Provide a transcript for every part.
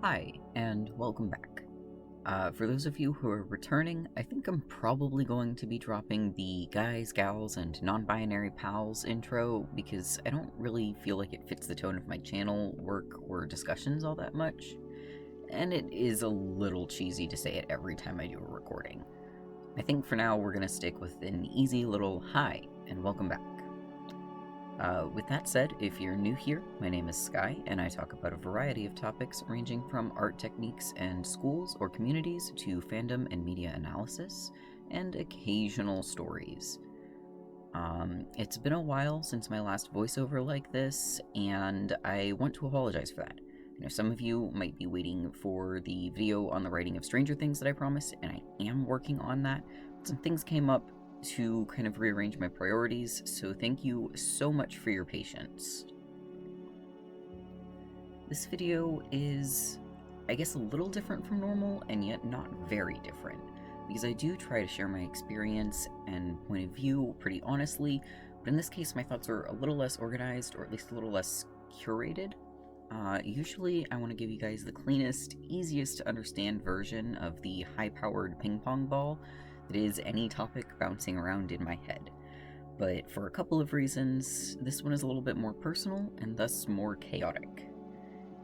Hi, and welcome back. For those of you who are returning, I think I'm probably going to be dropping the guys, gals, and non-binary pals intro because I don't really feel like it fits the tone of my channel, work, or discussions all that much, and it is a little cheesy to say it every time I do a recording. I think for now we're going to stick with an easy little hi, and welcome back. With that said, if you're new here, my name is Sky, and I talk about a variety of topics ranging from art techniques and schools or communities to fandom and media analysis, and occasional stories. It's been a while since my last voiceover like this, and I want to apologize for that. I know some of you might be waiting for the video on the writing of Stranger Things that I promised, and I am working on that. Some things came up to kind of rearrange my priorities, so thank you so much for your patience. This video is, I guess, a little different from normal, and yet not very different, because I do try to share my experience and point of view pretty honestly, but in this case my thoughts are a little less organized, or at least a little less curated. Usually I want to give you guys the cleanest, easiest to understand version of the high-powered ping-pong ball that is any topic bouncing around in my head. But for a couple of reasons, this one is a little bit more personal and thus more chaotic.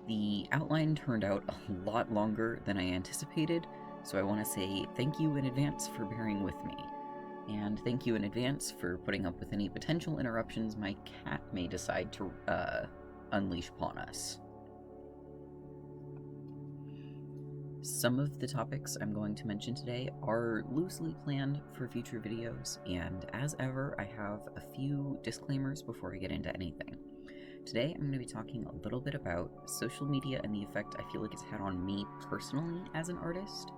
The outline turned out a lot longer than I anticipated, so I want to say thank you in advance for bearing with me. And thank you in advance for putting up with any potential interruptions my cat may decide to unleash upon us. Some of the topics I'm going to mention today are loosely planned for future videos, and as ever, I have a few disclaimers before I get into anything. Today, I'm going to be talking a little bit about social media and the effect I feel like it's had on me personally as an artist.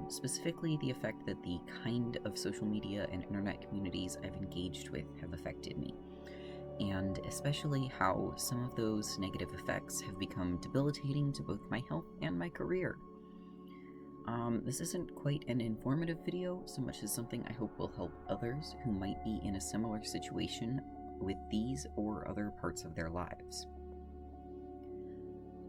Specifically, the effect that the kind of social media and internet communities I've engaged with have affected me, and especially how some of those negative effects have become debilitating to both my health and my career. This isn't quite an informative video so much as something I hope will help others who might be in a similar situation with these or other parts of their lives.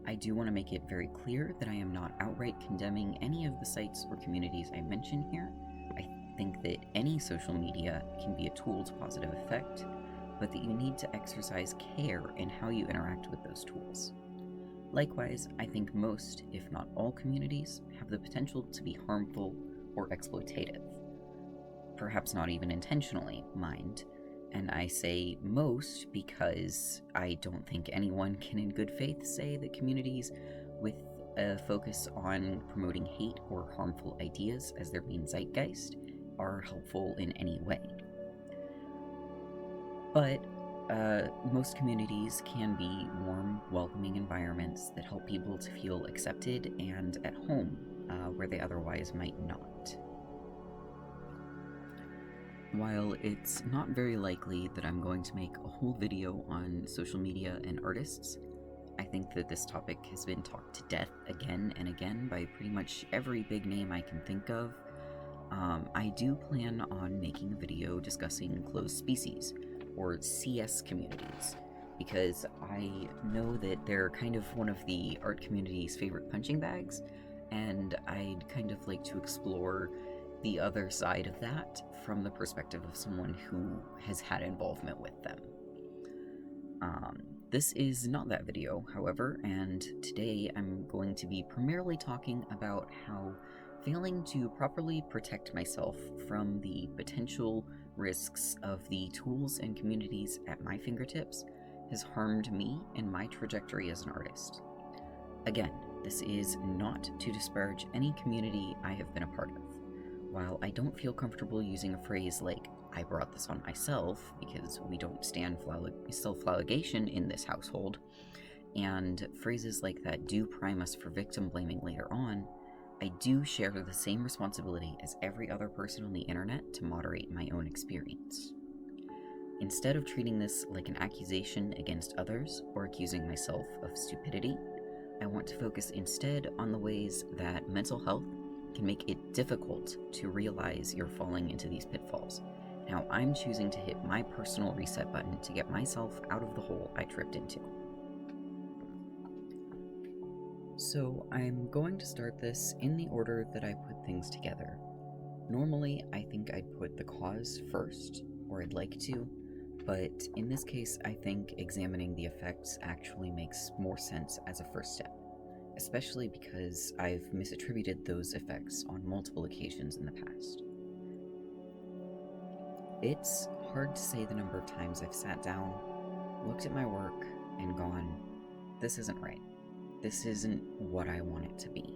I do want to make it very clear that I am not outright condemning any of the sites or communities I mention here. I think that any social media can be a tool to positive effect, but that you need to exercise care in how you interact with those tools. Likewise, I think most, if not all, communities have the potential to be harmful or exploitative. Perhaps not even intentionally, mind. And I say most because I don't think anyone can in good faith say that communities with a focus on promoting hate or harmful ideas as their main zeitgeist are helpful in any way. But most communities can be warm, welcoming environments that help people to feel accepted and at home where they otherwise might not. While it's not very likely that I'm going to make a whole video on social media and artists, I think that this topic has been talked to death again and again by pretty much every big name I can think of. I do plan on making a video discussing closed species, or CS communities, because I know that they're kind of one of the art community's favorite punching bags, and I'd kind of like to explore the other side of that from the perspective of someone who has had involvement with them. This is not that video, however, and today I'm going to be primarily talking about how failing to properly protect myself from the potential risks of the tools and communities at my fingertips has harmed me and my trajectory as an artist. Again, this is not to disparage any community I have been a part of. While I don't feel comfortable using a phrase like, "I brought this on myself," because we don't stand self-flagellation in this household, and phrases like that do prime us for victim blaming later on, I do share the same responsibility as every other person on the internet to moderate my own experience. Instead of treating this like an accusation against others or accusing myself of stupidity, I want to focus instead on the ways that mental health can make it difficult to realize you're falling into these pitfalls. Now I'm choosing to hit my personal reset button to get myself out of the hole I tripped into. So I'm going to start this in the order that I put things together. Normally, I think I'd put the cause first, or I'd like to, but in this case, I think examining the effects actually makes more sense as a first step, especially because I've misattributed those effects on multiple occasions in the past. It's hard to say the number of times I've sat down, looked at my work, and gone, this isn't right. This isn't what I want it to be.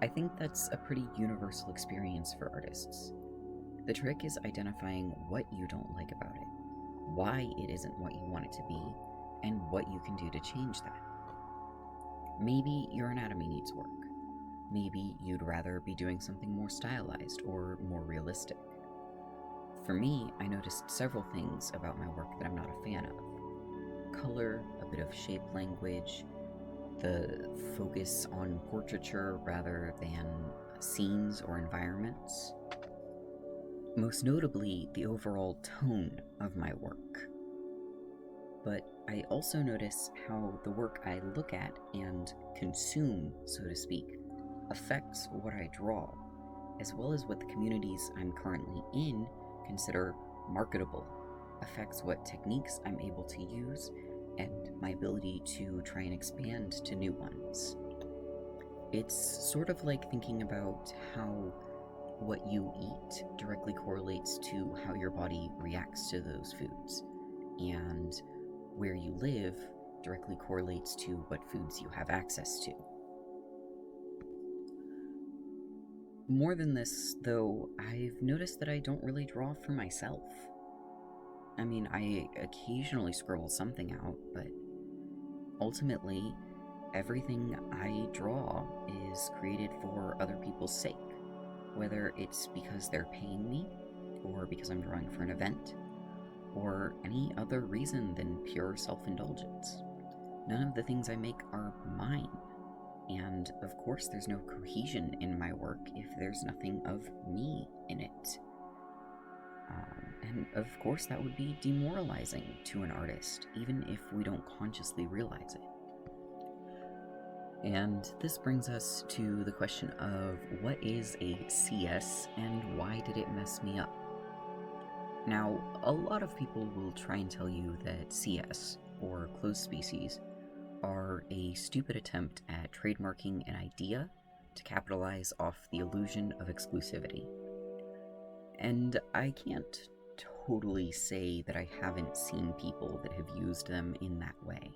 I think that's a pretty universal experience for artists. The trick is identifying what you don't like about it, why it isn't what you want it to be, and what you can do to change that. Maybe your anatomy needs work. Maybe you'd rather be doing something more stylized or more realistic. For me, I noticed several things about my work that I'm not a fan of. Color, a bit of shape language, the focus on portraiture rather than scenes or environments. Most notably, the overall tone of my work. But I also notice how the work I look at and consume, so to speak, affects what I draw, as well as what the communities I'm currently in consider marketable, affects what techniques I'm able to use, and my ability to try and expand to new ones. It's sort of like thinking about how what you eat directly correlates to how your body reacts to those foods, and where you live directly correlates to what foods you have access to. More than this, though, I've noticed that I don't really draw for myself. I mean, I occasionally scribble something out, but ultimately, everything I draw is created for other people's sake, whether it's because they're paying me, or because I'm drawing for an event, or any other reason than pure self-indulgence. None of the things I make are mine. And of course there's no cohesion in my work if there's nothing of me in it. And of course that would be demoralizing to an artist, even if we don't consciously realize it. And this brings us to the question of what is a CS and why did it mess me up? Now, a lot of people will try and tell you that CS, or closed species, are a stupid attempt at trademarking an idea to capitalize off the illusion of exclusivity. And I can't totally say that I haven't seen people that have used them in that way.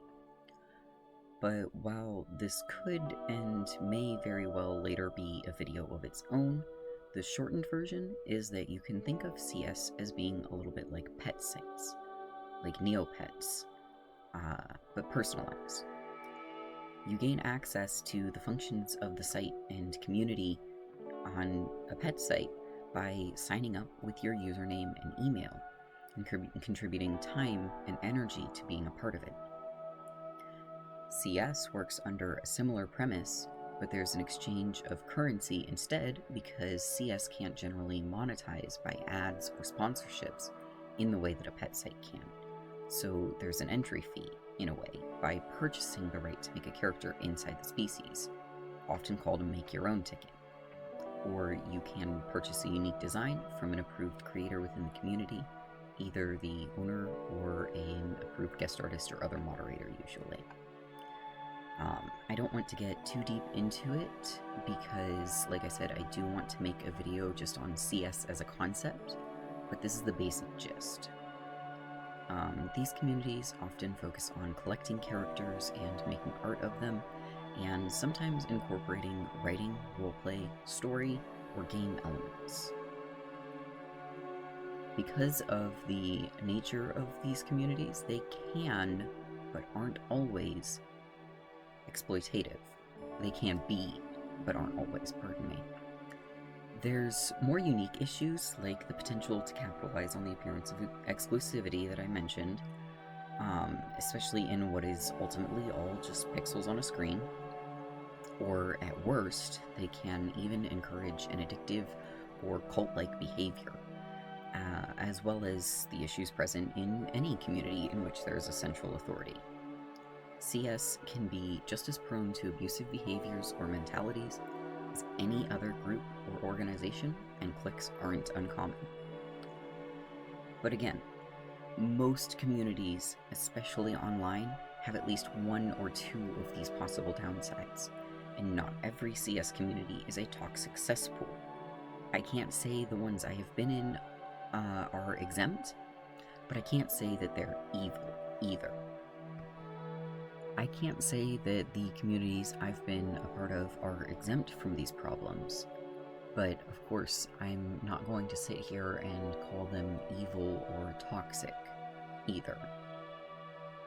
But while this could and may very well later be a video of its own, the shortened version is that you can think of CS as being a little bit like pet sites, like Neopets, but personalized. You gain access to the functions of the site and community on a pet site by signing up with your username and email, and contributing time and energy to being a part of it. CS works under a similar premise, but there's an exchange of currency instead because CS can't generally monetize by ads or sponsorships in the way that a pet site can. So there's an entry fee, in a way, by purchasing the right to make a character inside the species, often called a make-your-own ticket. Or you can purchase a unique design from an approved creator within the community, either the owner or an approved guest artist or other moderator usually. I don't want to get too deep into it because, like I said, I do want to make a video just on CS as a concept, but this is the basic gist. These communities often focus on collecting characters and making art of them, and sometimes incorporating writing, roleplay, story, or game elements. Because of the nature of these communities, they can, but aren't always, exploitative. They can be, but aren't always, pardon me. There's more unique issues, like the potential to capitalize on the appearance of exclusivity that I mentioned, especially in what is ultimately all just pixels on a screen. Or at worst, they can even encourage an addictive or cult-like behavior, as well as the issues present in any community in which there is a central authority. CS can be just as prone to abusive behaviors or mentalities as any other group or organization, and cliques aren't uncommon. But again, most communities, especially online, have at least one or two of these possible downsides, and not every CS community is a toxic cesspool. I can't say the ones I have been in are exempt, but I can't say that they're evil either. I can't say that the communities I've been a part of are exempt from these problems, but of course I'm not going to sit here and call them evil or toxic either.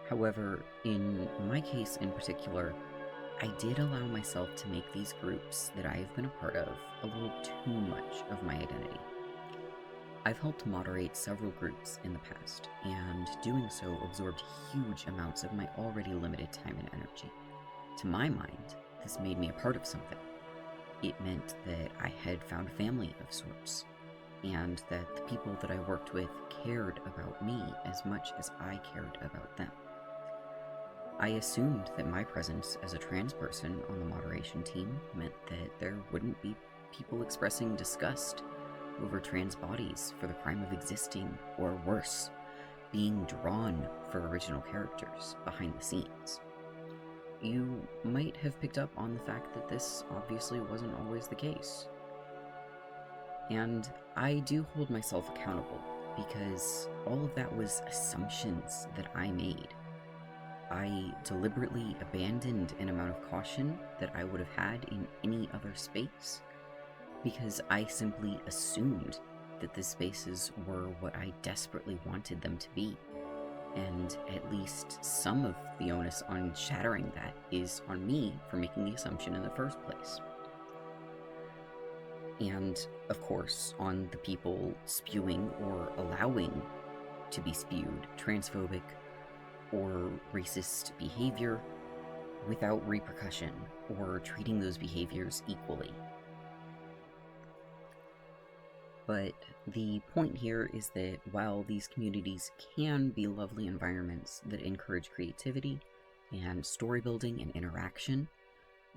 However, in my case in particular, I did allow myself to make these groups that I have been a part of a little too much of my identity. I've helped moderate several groups in the past, and doing so absorbed huge amounts of my already limited time and energy. To my mind, this made me a part of something. It meant that I had found family of sorts, and that the people that I worked with cared about me as much as I cared about them. I assumed that my presence as a trans person on the moderation team meant that there wouldn't be people expressing disgust over trans bodies for the crime of existing, or worse, being drawn for original characters behind the scenes. You might have picked up on the fact that this obviously wasn't always the case. And I do hold myself accountable, because all of that was assumptions that I made. I deliberately abandoned an amount of caution that I would have had in any other space, because I simply assumed that the spaces were what I desperately wanted them to be, and at least some of the onus on shattering that is on me for making the assumption in the first place. And, of course, on the people spewing or allowing to be spewed transphobic or racist behavior without repercussion, or treating those behaviors equally. But the point here is that while these communities can be lovely environments that encourage creativity and story building and interaction,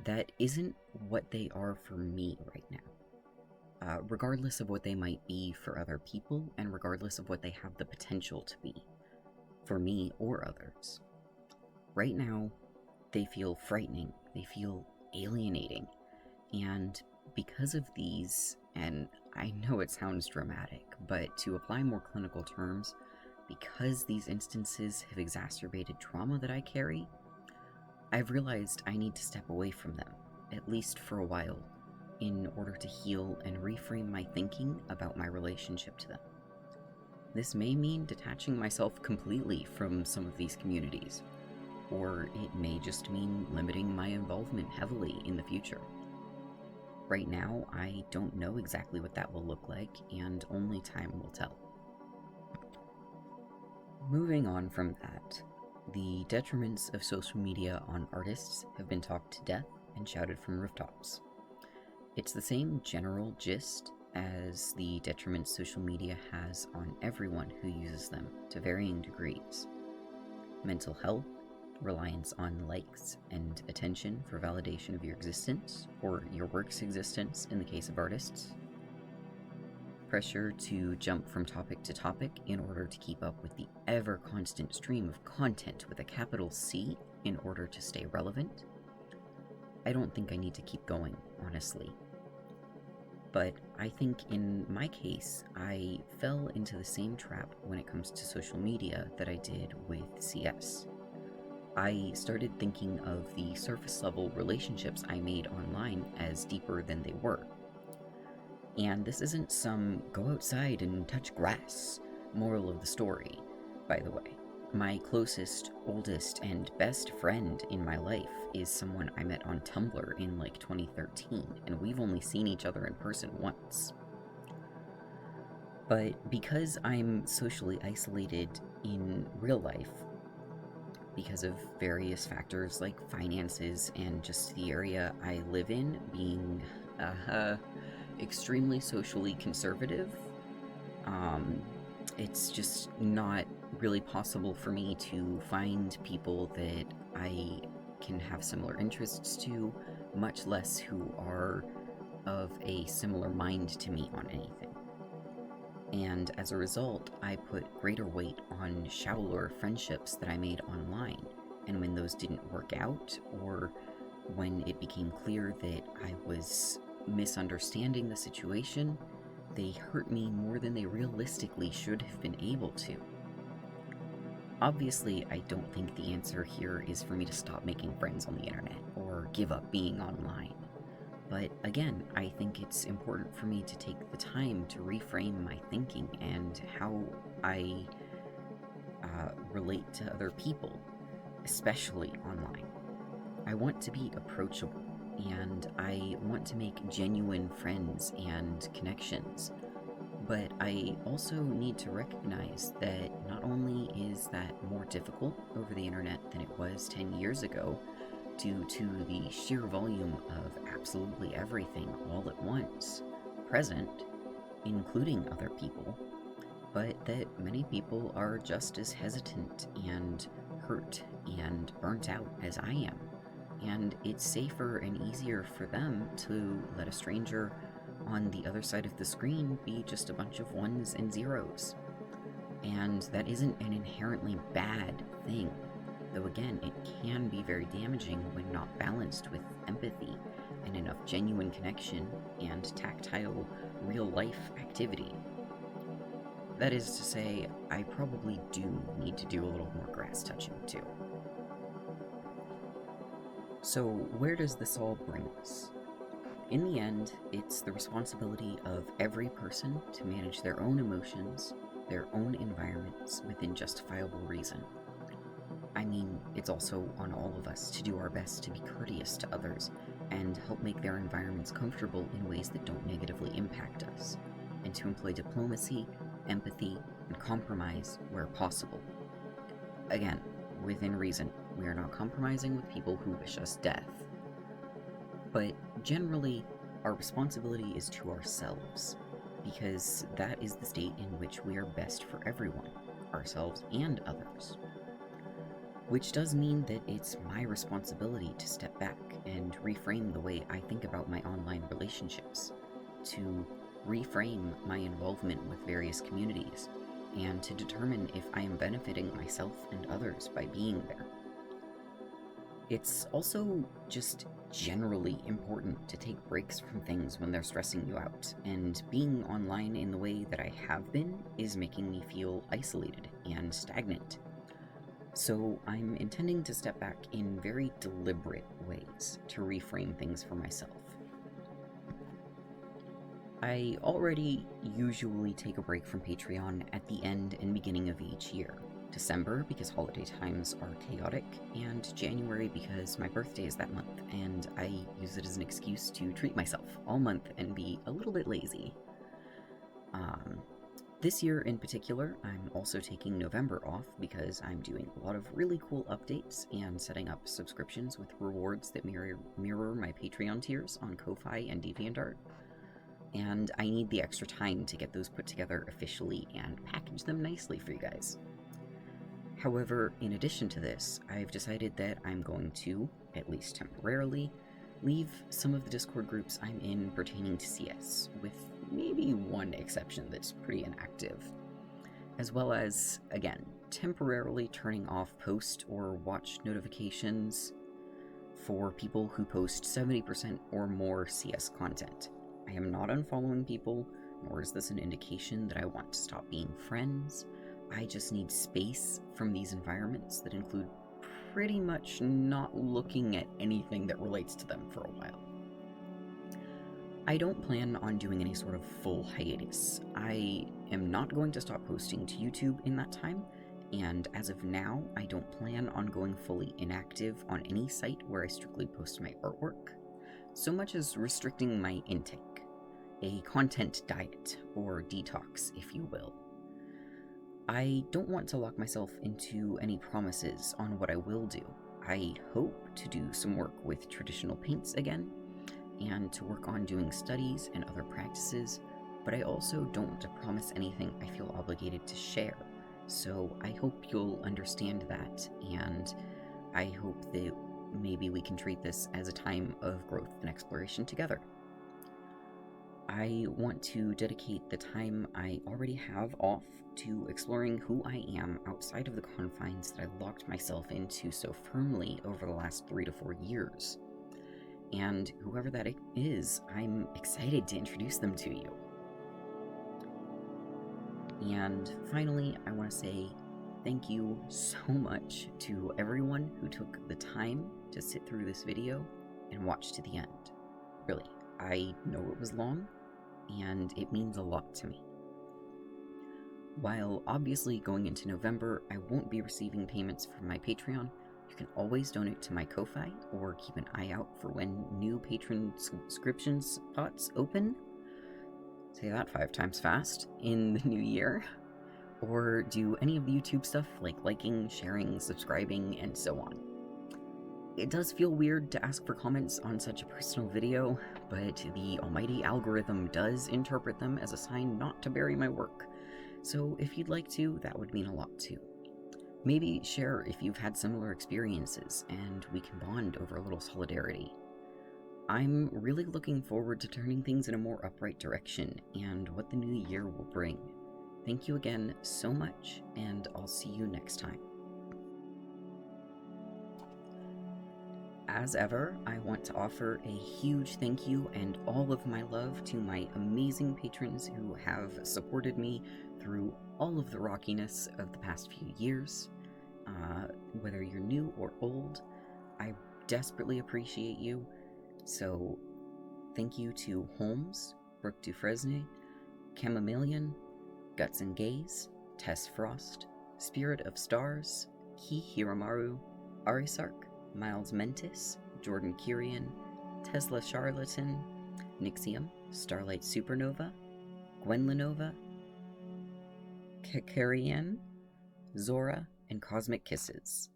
that isn't what they are for me right now. Regardless of what they might be for other people, and regardless of what they have the potential to be for me or others. Right now, they feel frightening, they feel alienating, and because of these, and I know it sounds dramatic, but to apply more clinical terms, because these instances have exacerbated trauma that I carry, I've realized I need to step away from them, at least for a while, in order to heal and reframe my thinking about my relationship to them. This may mean detaching myself completely from some of these communities, or it may just mean limiting my involvement heavily in the future. Right now, I don't know exactly what that will look like, and only time will tell. Moving on from that, the detriments of social media on artists have been talked to death and shouted from rooftops. It's the same general gist as the detriments social media has on everyone who uses them to varying degrees. Mental health, reliance on likes and attention for validation of your existence, or your work's existence in the case of artists. Pressure to jump from topic to topic in order to keep up with the ever-constant stream of content with a capital C in order to stay relevant. I don't think I need to keep going, honestly. But I think in my case, I fell into the same trap when it comes to social media that I did with CS. I started thinking of the surface level relationships I made online as deeper than they were. And this isn't some go outside and touch grass moral of the story, by the way. My closest, oldest, and best friend in my life is someone I met on Tumblr in like 2013, and we've only seen each other in person once. But because I'm socially isolated in real life, because of various factors like finances and just the area I live in being extremely socially conservative, it's just not really possible for me to find people that I can have similar interests to, much less who are of a similar mind to me on anything. And as a result, I put greater weight on shallower friendships that I made online. And when those didn't work out, or when it became clear that I was misunderstanding the situation, they hurt me more than they realistically should have been able to. Obviously, I don't think the answer here is for me to stop making friends on the internet or give up being online. But again, I think it's important for me to take the time to reframe my thinking and how I relate to other people, especially online. I want to be approachable, and I want to make genuine friends and connections. But I also need to recognize that not only is that more difficult over the internet than it was 10 years ago, due to the sheer volume of absolutely everything all at once present, including other people, but that many people are just as hesitant and hurt and burnt out as I am. And it's safer and easier for them to let a stranger on the other side of the screen be just a bunch of ones and zeros. And that isn't an inherently bad thing, though again, it can be very damaging when not balanced with empathy and enough genuine connection and tactile, real-life activity. That is to say, I probably do need to do a little more grass touching too. So where does this all bring us? In the end, it's the responsibility of every person to manage their own emotions, their own environments within justifiable reason. I mean, it's also on all of us to do our best to be courteous to others and help make their environments comfortable in ways that don't negatively impact us, and to employ diplomacy, empathy, and compromise where possible. Again, within reason, we are not compromising with people who wish us death. But generally, our responsibility is to ourselves, because that is the state in which we are best for everyone, ourselves and others. Which does mean that it's my responsibility to step back and reframe the way I think about my online relationships, to reframe my involvement with various communities, and to determine if I am benefiting myself and others by being there. It's also just generally important to take breaks from things when they're stressing you out, and being online in the way that I have been is making me feel isolated and stagnant. So I'm intending to step back in very deliberate ways to reframe things for myself. I already usually take a break from Patreon at the end and beginning of each year. December because holiday times are chaotic, and January because my birthday is that month, and I use it as an excuse to treat myself all month and be a little bit lazy. This year in particular, I'm also taking November off because I'm doing a lot of really cool updates and setting up subscriptions with rewards that mirror my Patreon tiers on Ko-Fi and DeviantArt. And I need the extra time to get those put together officially and package them nicely for you guys. However, in addition to this, I've decided that I'm going to, at least temporarily, leave some of the Discord groups I'm in pertaining to CS, with maybe one exception that's pretty inactive, as well as, again, temporarily turning off post or watch notifications for people who post 70% or more CS content. I am not unfollowing people, nor is this an indication that I want to stop being friends. I just need space from these environments that include pretty much not looking at anything that relates to them for a while. I don't plan on doing any sort of full hiatus. I am not going to stop posting to YouTube in that time, and as of now, I don't plan on going fully inactive on any site where I strictly post my artwork, so much as restricting my intake. A content diet, or detox, if you will. I don't want to lock myself into any promises on what I will do. I hope to do some work with traditional paints again, and to work on doing studies and other practices, but I also don't want to promise anything I feel obligated to share, So I hope you'll understand that, and I hope that maybe we can treat this as a time of growth and exploration together. I want to dedicate the time I already have off to exploring who I am outside of the confines that I locked myself into so firmly over the last 3 to 4 years. And whoever that is, I'm excited to introduce them to you. And finally, I want to say thank you so much to everyone who took the time to sit through this video and watch to the end. Really, I know it was long, and it means a lot to me. While obviously going into November, I won't be receiving payments from my Patreon, you can always donate to my Ko-Fi or keep an eye out for when new patron subscription spots open. Say that 5 times fast in the new year. Or do any of the YouTube stuff like liking, sharing, subscribing, and so on. It does feel weird to ask for comments on such a personal video, but the almighty algorithm does interpret them as a sign not to bury my work. So if you'd like to, that would mean a lot too. Maybe share if you've had similar experiences, and we can bond over a little solidarity. I'm really looking forward to turning things in a more upright direction, and what the new year will bring. Thank you again so much, and I'll see you next time. As ever, I want to offer a huge thank you and all of my love to my amazing patrons who have supported me through all of the rockiness of the past few years. Whether you're new or old, I desperately appreciate you. So thank you to Holmes, Brooke Dufresne, Chamomilian, Guts and Gaze, Tess Frost, Spirit of Stars, Ki Hiromaru, Arisark, Miles Mentis, Jordan Kirian, Tesla Charlatan, Nixium, Starlight Supernova, Gwenlinova, Kekarian, Zora, and Cosmic Kisses.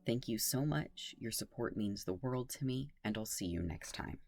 Thank you so much. Your support means the world to me, and I'll see you next time.